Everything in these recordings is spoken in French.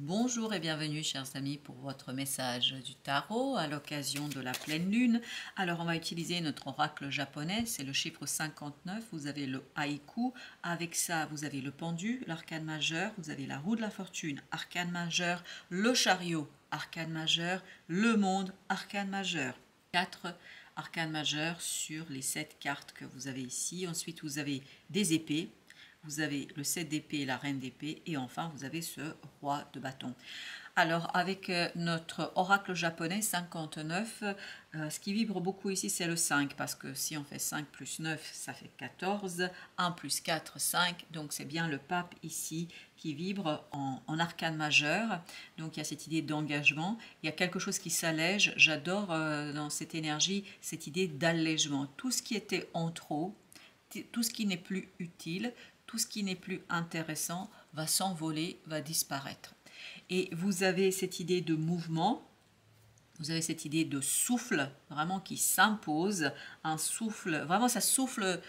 Bonjour et bienvenue chers amis pour votre message du tarot à l'occasion de la pleine lune. Alors on va utiliser notre oracle japonais, c'est le chiffre 59, vous avez le haïku, avec ça vous avez le pendu, l'arcane majeur, vous avez la roue de la fortune, arcane majeur, le chariot, arcane majeur, le monde, arcane majeur. 4 arcanes majeurs sur les 7 cartes que vous avez ici. Ensuite vous avez des épées. Vous avez le 7 d'épée et la reine d'épée et enfin vous avez ce roi de bâton. Alors avec notre oracle japonais 59, ce qui vibre beaucoup ici c'est le 5 parce que si on fait 5 plus 9 ça fait 14, 1 plus 4, 5, donc c'est bien le pape ici qui vibre en arcane majeur. Donc il y a cette idée d'engagement, il y a quelque chose qui s'allège, j'adore dans cette énergie cette idée d'allègement. Tout ce qui était en trop, tout ce qui n'est plus utile, tout ce qui n'est plus intéressant va s'envoler, va disparaître. Et vous avez cette idée de mouvement, vous avez cette idée de souffle vraiment qui s'impose, un souffle, vraiment ça souffle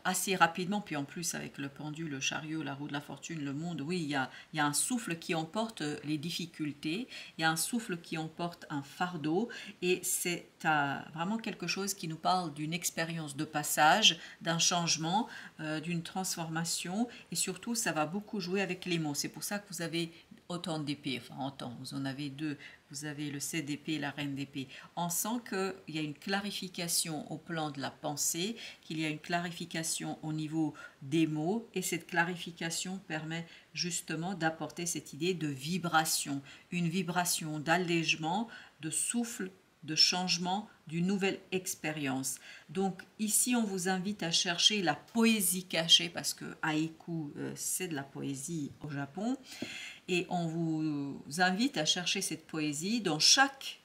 assez rapidement, puis en plus avec le pendu, le chariot, la roue de la fortune, le monde, oui, il y a un souffle qui emporte les difficultés, il y a un souffle qui emporte un fardeau, et c'est vraiment quelque chose qui nous parle d'une expérience de passage, d'un changement, d'une transformation, et surtout ça va beaucoup jouer avec les mots. C'est pour ça que vous avez autant d'épées, enfin autant, vous en avez deux, vous avez le 7 d'épée et la reine d'épée. On sent qu'il y a une clarification au plan de la pensée, qu'il y a une clarification au niveau des mots, et cette clarification permet justement d'apporter cette idée de vibration, une vibration d'allègement, de souffle, de changement, d'une nouvelle expérience. Donc ici on vous invite à chercher la poésie cachée, parce que haïku c'est de la poésie au Japon, et on vous invite à chercher cette poésie dans chaque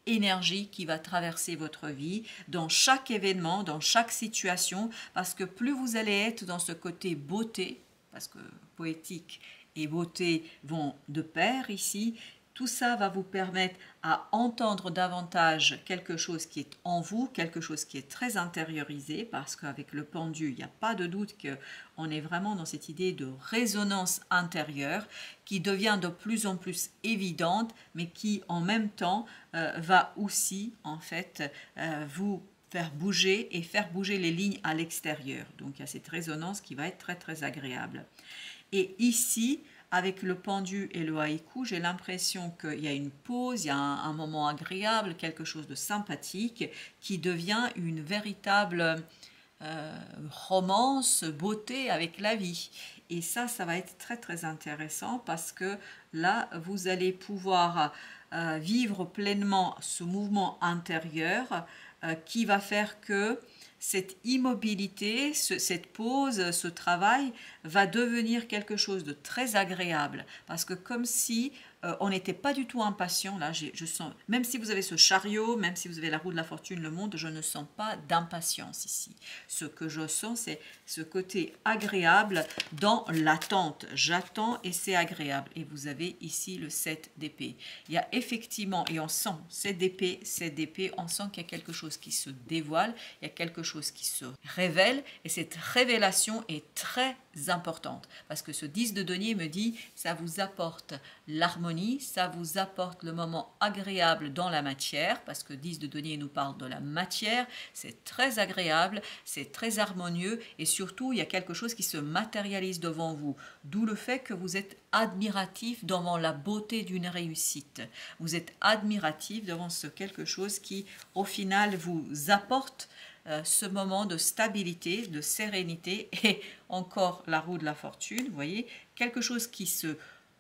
énergie qui va traverser votre vie, dans chaque événement, dans chaque situation, parce que plus vous allez être dans ce côté beauté, parce que poétique et beauté vont de pair ici, tout ça va vous permettre à entendre davantage quelque chose qui est en vous, quelque chose qui est très intériorisé, parce qu'avec le pendu, il n'y a pas de doute qu'on est vraiment dans cette idée de résonance intérieure qui devient de plus en plus évidente, mais qui en même temps va aussi en fait vous faire bouger et faire bouger les lignes à l'extérieur. Donc il y a cette résonance qui va être très très agréable. Et ici, avec le pendu et le haïku, j'ai l'impression qu'il y a une pause, il y a un moment agréable, quelque chose de sympathique qui devient une véritable romance, beauté avec la vie. Et ça va être très très intéressant parce que là, vous allez pouvoir vivre pleinement ce mouvement intérieur qui va faire que cette immobilité, cette pause, ce travail va devenir quelque chose de très agréable, parce que comme si on n'était pas du tout impatient. Là, je sens, même si vous avez ce chariot, même si vous avez la roue de la fortune, le monde, je ne sens pas d'impatience ici. Ce que je sens, c'est ce côté agréable dans l'attente. J'attends et c'est agréable. Et vous avez ici le 7 d'épée. Il y a effectivement, et on sent 7 d'épée, on sent qu'il y a quelque chose qui se dévoile, il y a quelque chose qui se révèle, et cette révélation est très importante, parce que ce 10 de denier me dit, ça vous apporte l'harmonie, ça vous apporte le moment agréable dans la matière, parce que 10 de denier nous parle de la matière, c'est très agréable, c'est très harmonieux, et surtout il y a quelque chose qui se matérialise devant vous, d'où le fait que vous êtes admiratif devant la beauté d'une réussite, vous êtes admiratif devant ce quelque chose qui au final vous apporte ce moment de stabilité, de sérénité, et encore la roue de la fortune, vous voyez, quelque chose qui se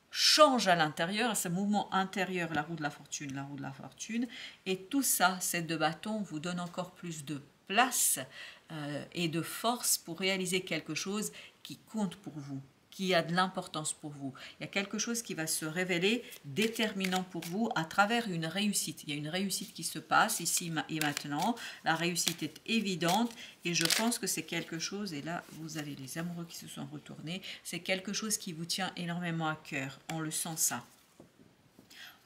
change à l'intérieur, ce mouvement intérieur, la roue de la fortune, et tout ça, ces deux bâtons vous donne encore plus de place et de force pour réaliser quelque chose qui compte pour vous, qui a de l'importance pour vous. Il y a quelque chose qui va se révéler déterminant pour vous à travers une réussite. Il y a une réussite qui se passe ici et maintenant. La réussite est évidente et je pense que c'est quelque chose, et là vous avez les amoureux qui se sont retournés, c'est quelque chose qui vous tient énormément à cœur. On le sent ça.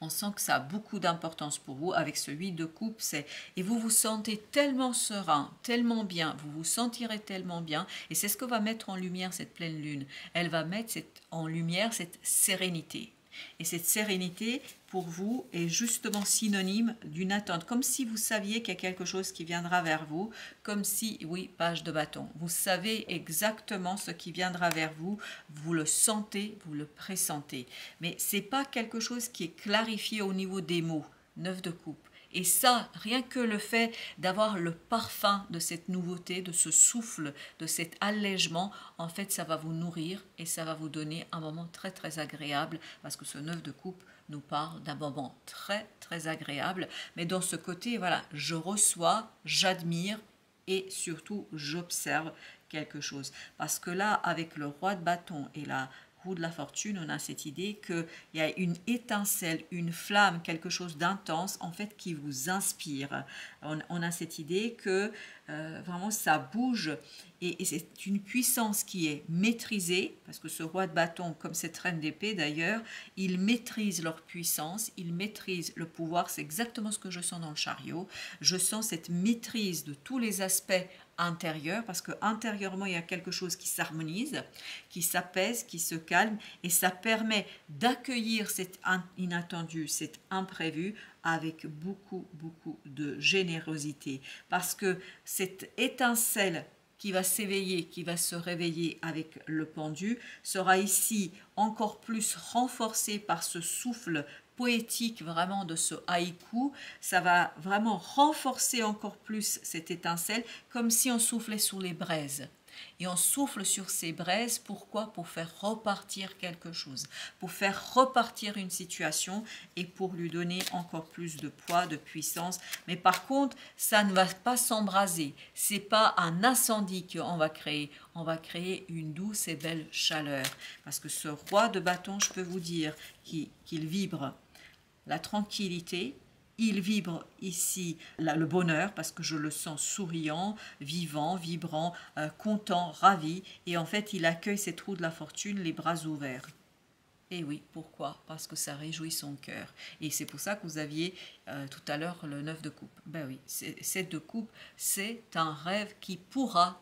On sent que ça a beaucoup d'importance pour vous avec ce 8 de coupe, et vous vous sentez tellement serein, tellement bien, vous vous sentirez tellement bien, et c'est ce que va mettre en lumière cette pleine lune. Elle va mettre en lumière cette sérénité. Et cette sérénité, pour vous, est justement synonyme d'une attente, comme si vous saviez qu'il y a quelque chose qui viendra vers vous, comme si, oui, page de bâton, vous savez exactement ce qui viendra vers vous, vous le sentez, vous le pressentez. Mais ce n'est pas quelque chose qui est clarifié au niveau des mots, 9 de coupe. Et ça, rien que le fait d'avoir le parfum de cette nouveauté, de ce souffle, de cet allègement, en fait, ça va vous nourrir et ça va vous donner un moment très très agréable parce que ce 9 de coupe nous parle d'un moment très très agréable. Mais dans ce côté, voilà, je reçois, j'admire et surtout j'observe quelque chose. Parce que là, avec le roi de bâton et la roue de la fortune, on a cette idée qu'il y a une étincelle, une flamme, quelque chose d'intense en fait qui vous inspire. On a cette idée que vraiment ça bouge et c'est une puissance qui est maîtrisée, parce que ce roi de bâton, comme cette reine d'épée d'ailleurs, ils maîtrisent leur puissance, ils maîtrisent le pouvoir, c'est exactement ce que je sens dans le chariot. Je sens cette maîtrise de tous les aspects intérieur, parce que intérieurement il y a quelque chose qui s'harmonise, qui s'apaise, qui se calme, et ça permet d'accueillir cet inattendu, cet imprévu avec beaucoup de générosité, parce que cette étincelle qui va s'éveiller, qui va se réveiller avec le pendu, sera ici encore plus renforcée par ce souffle poétique vraiment de ce haïku. Ça va vraiment renforcer encore plus cette étincelle, comme si on soufflait sur les braises. Et on souffle sur ces braises, pourquoi? Pour faire repartir quelque chose, pour faire repartir une situation et pour lui donner encore plus de poids, de puissance. Mais par contre, ça ne va pas s'embraser. C'est pas un incendie qu'on va créer. On va créer une douce et belle chaleur. Parce que ce roi de bâton, je peux vous dire qu'il vibre la tranquillité, il vibre ici le bonheur parce que je le sens souriant, vivant, vibrant, content, ravi. Et en fait, il accueille cette roue de la fortune les bras ouverts. Et oui, pourquoi? Parce que ça réjouit son cœur. Et c'est pour ça que vous aviez tout à l'heure le 9 de coupe. Ben oui, 7 de coupe, c'est un rêve qui pourra,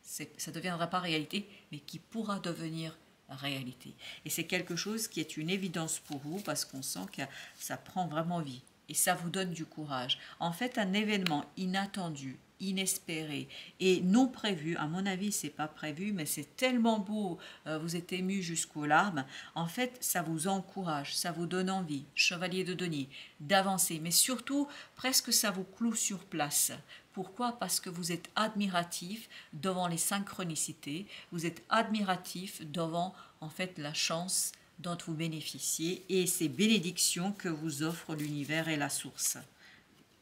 ça ne deviendra pas réalité, mais qui pourra devenir réalité. Et c'est quelque chose qui est une évidence pour vous parce qu'on sent que ça prend vraiment vie et ça vous donne du courage. En fait, un événement inattendu, inespéré et non prévu, à mon avis, c'est pas prévu, mais c'est tellement beau, vous êtes ému jusqu'aux larmes. En fait, ça vous encourage, ça vous donne envie, chevalier de denier, d'avancer, mais surtout, presque ça vous cloue sur place. Pourquoi? Parce que vous êtes admiratif devant les synchronicités, vous êtes admiratif devant en fait la chance dont vous bénéficiez et ces bénédictions que vous offre l'univers et la source.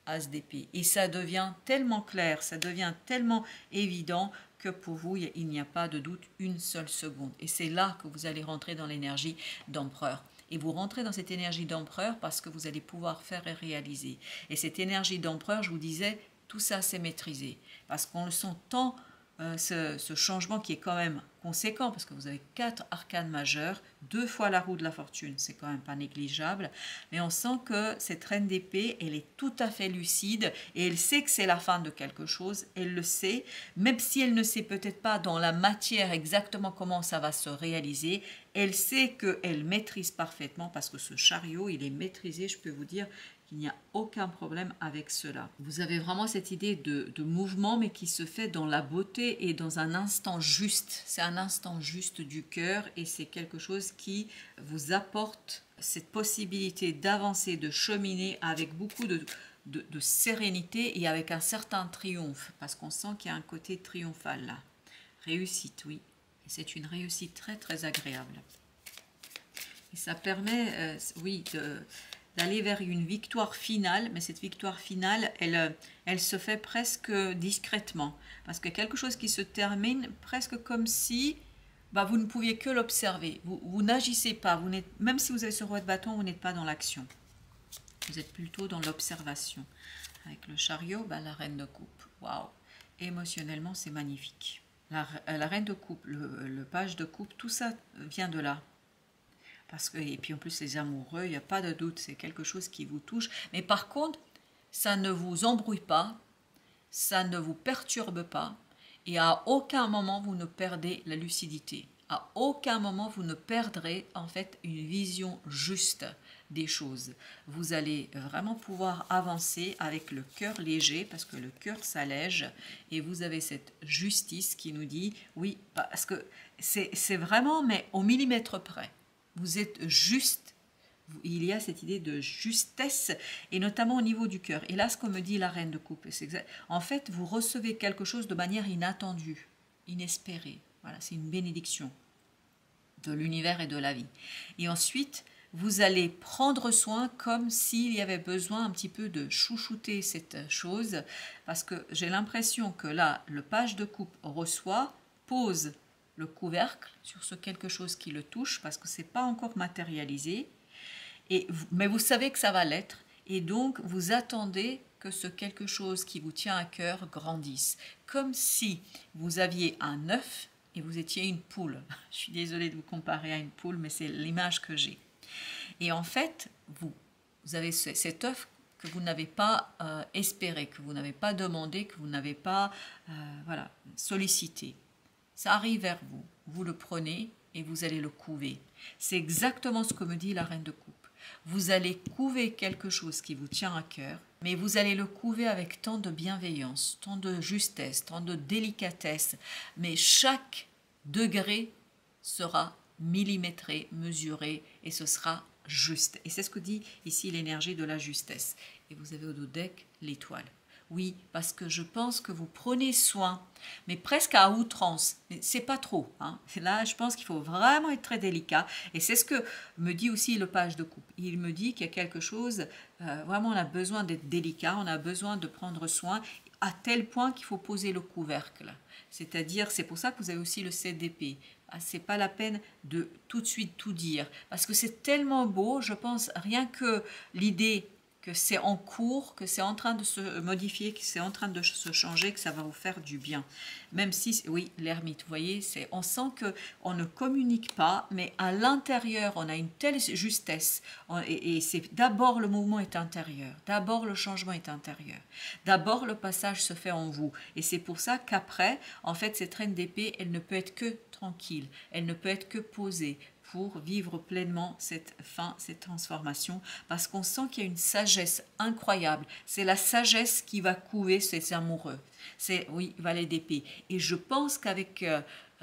As d'épée. Et ça devient tellement clair, ça devient tellement évident que pour vous, il n'y a pas de doute une seule seconde. Et c'est là que vous allez rentrer dans l'énergie d'empereur. Et vous rentrez dans cette énergie d'empereur parce que vous allez pouvoir faire et réaliser. Et cette énergie d'empereur, je vous disais, tout ça c'est maîtrisé. Parce qu'on le sent tant, ce changement qui est quand même conséquent, parce que vous avez 4 arcanes majeures, 2 fois la roue de la fortune, c'est quand même pas négligeable, mais on sent que cette reine d'épée, elle est tout à fait lucide, et elle sait que c'est la fin de quelque chose, elle le sait, même si elle ne sait peut-être pas dans la matière exactement comment ça va se réaliser, elle sait qu'elle maîtrise parfaitement, parce que ce chariot, il est maîtrisé, je peux vous dire, qu'il n'y a aucun problème avec cela. Vous avez vraiment cette idée de mouvement, mais qui se fait dans la beauté et dans un instant juste. C'est un instant juste du cœur et c'est quelque chose qui vous apporte cette possibilité d'avancer, de cheminer avec beaucoup de sérénité et avec un certain triomphe, parce qu'on sent qu'il y a un côté triomphal là. Réussite, oui. Et c'est une réussite très très agréable. Et ça permet, oui, d'aller vers une victoire finale, mais cette victoire finale, elle se fait presque discrètement, parce que quelque chose qui se termine presque comme si vous ne pouviez que l'observer, vous n'agissez pas, même si vous avez ce roi de bâton, vous n'êtes pas dans l'action, vous êtes plutôt dans l'observation. Avec le chariot, la reine de coupe, waouh, émotionnellement c'est magnifique. La reine de coupe, le page de coupe, tout ça vient de là. Parce que, et puis en plus les amoureux, il n'y a pas de doute, c'est quelque chose qui vous touche. Mais par contre, ça ne vous embrouille pas, ça ne vous perturbe pas, et à aucun moment vous ne perdez la lucidité. À aucun moment vous ne perdrez en fait une vision juste des choses. Vous allez vraiment pouvoir avancer avec le cœur léger parce que le cœur s'allège et vous avez cette justice qui nous dit oui, parce que c'est vraiment mais au millimètre près. Vous êtes juste. Il y a cette idée de justesse et notamment au niveau du cœur. Et là, ce qu'on me dit la reine de coupe, c'est exact. En fait, vous recevez quelque chose de manière inattendue, inespérée. Voilà, c'est une bénédiction de l'univers et de la vie. Et ensuite, vous allez prendre soin comme s'il y avait besoin un petit peu de chouchouter cette chose, parce que j'ai l'impression que là, le page de coupe reçoit, pose le couvercle sur ce quelque chose qui le touche, parce que ce n'est pas encore matérialisé, mais vous savez que ça va l'être, et donc vous attendez que ce quelque chose qui vous tient à cœur grandisse, comme si vous aviez un œuf et vous étiez une poule. Je suis désolée de vous comparer à une poule, mais c'est l'image que j'ai. Et en fait, vous avez cet œuf que vous n'avez pas espéré, que vous n'avez pas demandé, que vous n'avez pas voilà, sollicité. Ça arrive vers vous, vous le prenez et vous allez le couver. C'est exactement ce que me dit la reine de coupe. Vous allez couver quelque chose qui vous tient à cœur, mais vous allez le couver avec tant de bienveillance, tant de justesse, tant de délicatesse, mais chaque degré sera millimétré, mesuré, et ce sera juste. Et c'est ce que dit ici l'énergie de la justesse. Et vous avez au dodeck l'étoile. Oui, parce que je pense que vous prenez soin, mais presque à outrance. Mais c'est pas trop. Hein. Là, je pense qu'il faut vraiment être très délicat. Et c'est ce que me dit aussi le page de coupe. Il me dit qu'il y a quelque chose, vraiment on a besoin d'être délicat, on a besoin de prendre soin, à tel point qu'il faut poser le couvercle. C'est-à-dire, c'est pour ça que vous avez aussi le 7 d'épée. C'est pas la peine de tout de suite tout dire, parce que c'est tellement beau, je pense, rien que l'idée que c'est en cours, que c'est en train de se modifier, que c'est en train de se changer, que ça va vous faire du bien. Même si, oui, l'ermite, vous voyez, on sent qu'on ne communique pas, mais à l'intérieur, on a une telle justesse. Et c'est d'abord le mouvement est intérieur, d'abord le changement est intérieur, d'abord le passage se fait en vous. Et c'est pour ça qu'après, en fait, cette reine d'épée, elle ne peut être que tranquille, elle ne peut être que posée, pour vivre pleinement cette fin, cette transformation, parce qu'on sent qu'il y a une sagesse incroyable. C'est la sagesse qui va couver ces amoureux. C'est, oui, valet d'épée. Et je pense qu'avec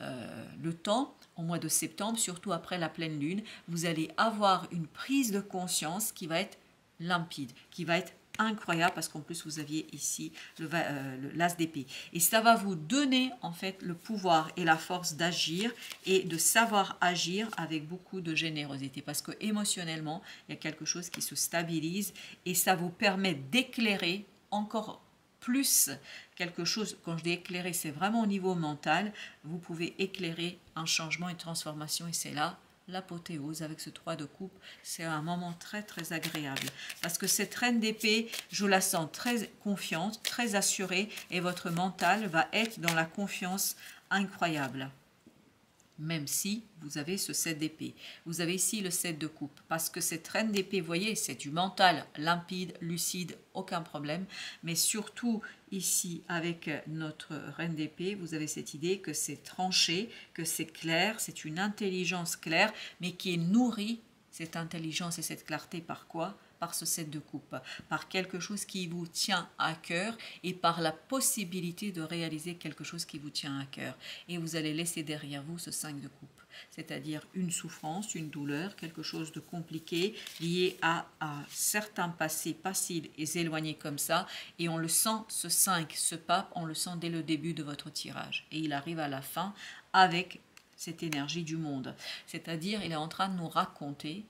le temps, au mois de septembre, surtout après la pleine lune, vous allez avoir une prise de conscience qui va être limpide, qui va être incroyable, parce qu'en plus vous aviez ici l'as d'épée, et ça va vous donner en fait le pouvoir et la force d'agir et de savoir agir avec beaucoup de générosité, parce que émotionnellement il y a quelque chose qui se stabilise et ça vous permet d'éclairer encore plus quelque chose. Quand je dis éclairer, c'est vraiment au niveau mental, vous pouvez éclairer un changement, une transformation, et c'est là l'apothéose avec ce 3 de coupe. C'est un moment très très agréable, parce que cette reine d'épée, je la sens très confiante, très assurée, et votre mental va être dans la confiance incroyable. Même si vous avez ce 7 d'épée. Vous avez ici le 7 de coupe, parce que cette reine d'épée, vous voyez, c'est du mental, limpide, lucide, aucun problème. Mais surtout, ici, avec notre reine d'épée, vous avez cette idée que c'est tranché, que c'est clair, c'est une intelligence claire, mais qui est nourrie, cette intelligence et cette clarté, par quoi ? Par ce 7 de coupe, par quelque chose qui vous tient à cœur et par la possibilité de réaliser quelque chose qui vous tient à cœur. Et vous allez laisser derrière vous ce 5 de coupe, c'est-à-dire une souffrance, une douleur, quelque chose de compliqué lié à certains passés faciles et éloignés comme ça. Et on le sent, ce 5, ce pape, on le sent dès le début de votre tirage. Et il arrive à la fin avec cette énergie du monde. C'est-à-dire, il est en train de nous raconter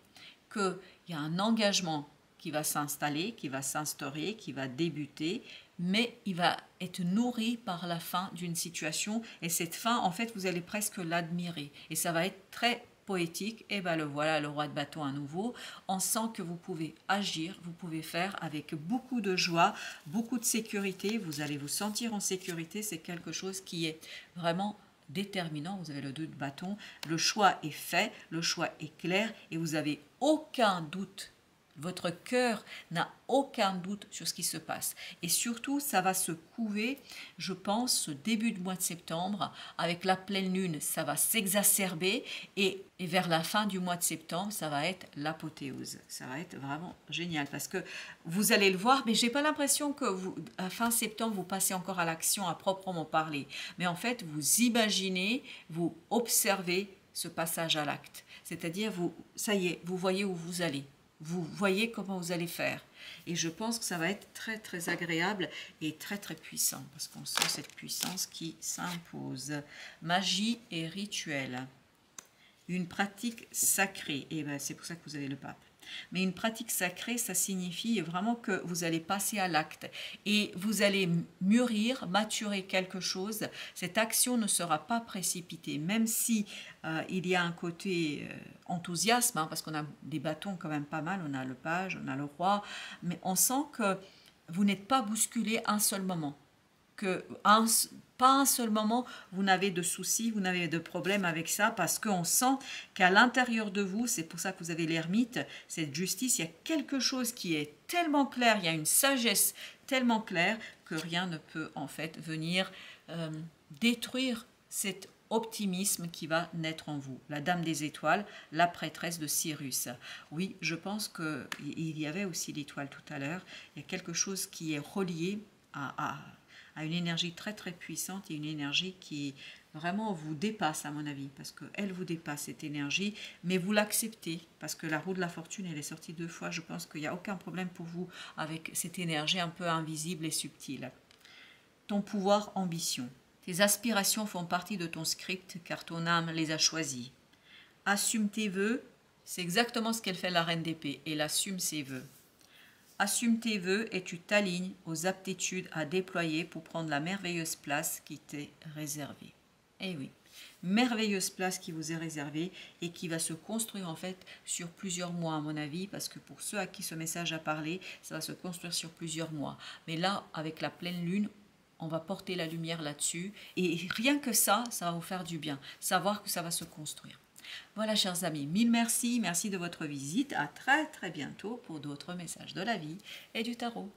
qu'il y a un engagement qui va s'installer, qui va s'instaurer, qui va débuter, mais il va être nourri par la fin d'une situation. Et cette fin, en fait, vous allez presque l'admirer. Et ça va être très poétique. Et bien le voilà, le roi de bâton à nouveau. On sent que vous pouvez agir, vous pouvez faire avec beaucoup de joie, beaucoup de sécurité. Vous allez vous sentir en sécurité. C'est quelque chose qui est vraiment déterminant. Vous avez le 2 de bâton. Le choix est fait, le choix est clair et vous n'avez aucun doute Votre cœur n'a aucun doute sur ce qui se passe. Et surtout, ça va se couver, je pense, ce début de mois de septembre. Avec la pleine lune, ça va s'exacerber. Et vers la fin du mois de septembre, ça va être l'apothéose. Ça va être vraiment génial parce que vous allez le voir, mais j'ai pas l'impression que à fin septembre, vous passez encore à l'action à proprement parler. Mais en fait, vous imaginez, vous observez ce passage à l'acte. C'est-à-dire, ça y est, vous voyez où vous allez. Vous voyez comment vous allez faire. Et je pense que ça va être très très agréable et très très puissant parce qu'on sent cette puissance qui s'impose. Magie et rituel. Une pratique sacrée. Et ben, c'est pour ça que vous avez le pape. Mais une pratique sacrée, ça signifie vraiment que vous allez passer à l'acte et vous allez mûrir, maturer quelque chose. Cette action ne sera pas précipitée, même si il y a un côté enthousiasme, parce qu'on a des bâtons quand même pas mal, on a le page, on a le roi, mais on sent que vous n'êtes pas bousculé un seul moment. Pas un seul moment, vous n'avez de soucis, vous n'avez de problème avec ça, parce qu'on sent qu'à l'intérieur de vous, c'est pour ça que vous avez l'ermite, cette justice, il y a quelque chose qui est tellement clair, il y a une sagesse tellement claire que rien ne peut en fait venir détruire cet optimisme qui va naître en vous. La Dame des Étoiles, la prêtresse de Cyrus. Oui, je pense qu'il y avait aussi l'étoile tout à l'heure, il y a quelque chose qui est relié à une énergie très très puissante et une énergie qui vraiment vous dépasse à mon avis, parce qu'elle vous dépasse cette énergie, mais vous l'acceptez, parce que la roue de la fortune, elle est sortie 2 fois, je pense qu'il n'y a aucun problème pour vous avec cette énergie un peu invisible et subtile. Ton pouvoir, ambition. Tes aspirations font partie de ton script, car ton âme les a choisies. Assume tes vœux, c'est exactement ce qu'elle fait la reine d'épée, elle assume ses vœux. Assume tes vœux et tu t'alignes aux aptitudes à déployer pour prendre la merveilleuse place qui t'est réservée. Eh oui, merveilleuse place qui vous est réservée et qui va se construire en fait sur plusieurs mois à mon avis, parce que pour ceux à qui ce message a parlé, ça va se construire sur plusieurs mois. Mais là, avec la pleine lune, on va porter la lumière là-dessus et rien que ça va vous faire du bien, savoir que ça va se construire. Voilà, chers amis, mille merci, merci de votre visite. À très très bientôt pour d'autres messages de la vie et du tarot.